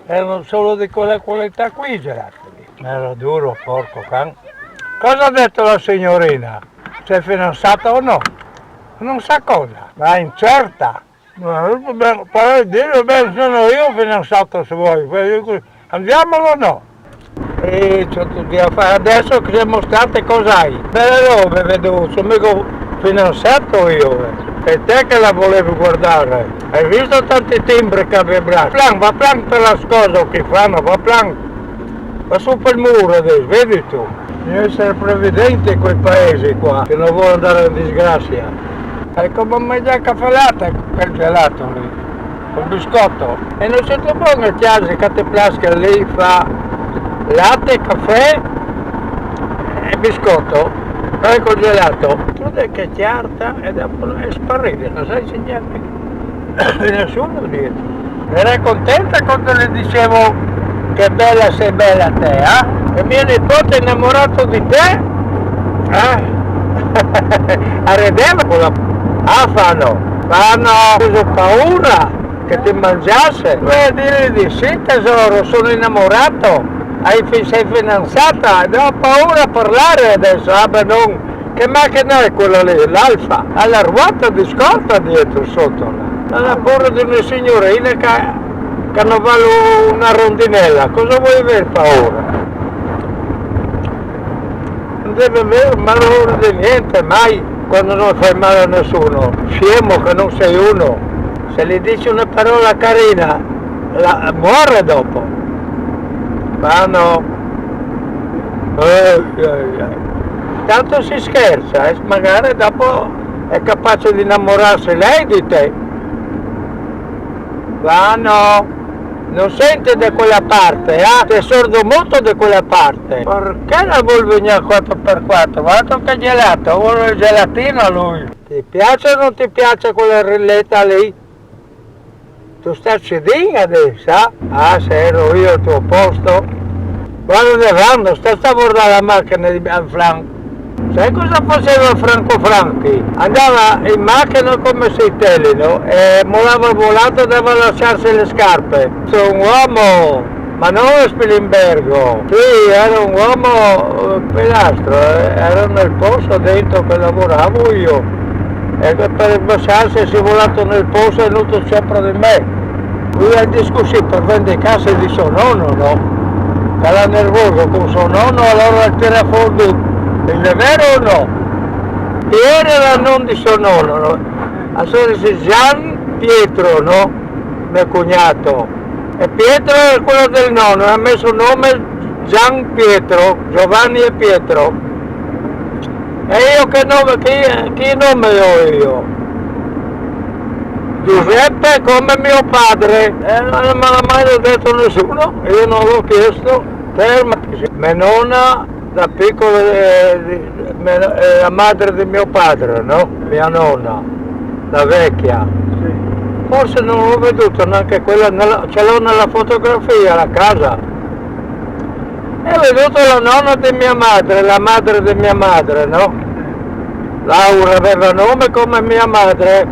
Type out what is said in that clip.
erano solo di quella qualità qui i gelati. Era duro, porco can. Cosa ha detto la signorina? Sei fidanzata o no? Non sa cosa, ma è incerta. Puoi dire, beh, sono io fidanzato se vuoi. Andiamolo o no? E c'ho tutti a fare. Adesso che siamo stati cos'hai? Belle robe, vedo, sono mica fidanzato io. E te che la volevi guardare? Hai visto tanti timbri che abbiamo braccio? Va plan per la scosa che fanno, va plan. Va su per il muro adesso, vedi tu? Bisogna essere previdenti in quei paesi qua, che non vuole andare in disgrazia. È come mangiare caffè latte quel gelato lì, col biscotto. E non c'è più buono che ti plasca lì fa latte, caffè e biscotto, poi col gelato. Tutto è che chiarta e dopo è sparita, non sai se niente. Nessuno dietro. Era contenta quando le dicevo che bella sei bella te, eh? E mio nipote è innamorato di te? Arredeva con la... fanno, ho preso paura che ti mangiasse. Vuoi a dire di sì tesoro, sono innamorato, sei fidanzata, ho paura a parlare adesso, beh non, che macchina è quella lì, l'Alfa, ha la ruota di scorta dietro sotto, non ha paura di una signorina che non vale una rondinella, cosa vuoi avere paura? Non deve avere malore di niente, mai, quando non fai male a nessuno, scemo che non sei uno, se gli dici una parola carina, muore dopo, ma no, tanto si scherza, magari dopo è capace di innamorarsi lei di te, ma no. Non sente da quella parte, sei sordo muto da quella parte. Perché la vuol venire 4x4? Guarda che gelato, vuole il gelatino lui. Ti piace o non ti piace quella rilletta lì? Tu stai cedendo adesso? Se ero io al tuo posto. Guarda dove vanno, stai a guardare la macchina di Franco. Sai cosa faceva Franco Franchi? Andava in macchina come sei telino e molava volato, doveva lasciarsi le scarpe. Sono un uomo, ma non a Spilimbergo. Sì, era un uomo pilastro, era nel posto dentro che lavoravo io. E per lasciarsi si è volato nel posto e è venuto sempre di me. Lui ha discusso per vendicarsi di suo nonno, no? Era nervoso con suo nonno, allora tira fuori. È vero o no? Piero era non di suo nonno, no? Allora dice Gian Pietro, no? Mio cognato. E Pietro è quello del nonno, ha messo il nome Gian Pietro, Giovanni e Pietro. E io che nome ho io? Giuseppe come mio padre. Non me l'ha mai detto nessuno, io non l'ho chiesto. Mia nonna da piccolo la madre di mio padre, no? Mia nonna, la vecchia. Sì. Forse non l'ho veduta neanche quella, ce l'ho nella fotografia alla casa. E ho veduto la nonna di mia madre, la madre di mia madre, no? Laura aveva nome come mia madre.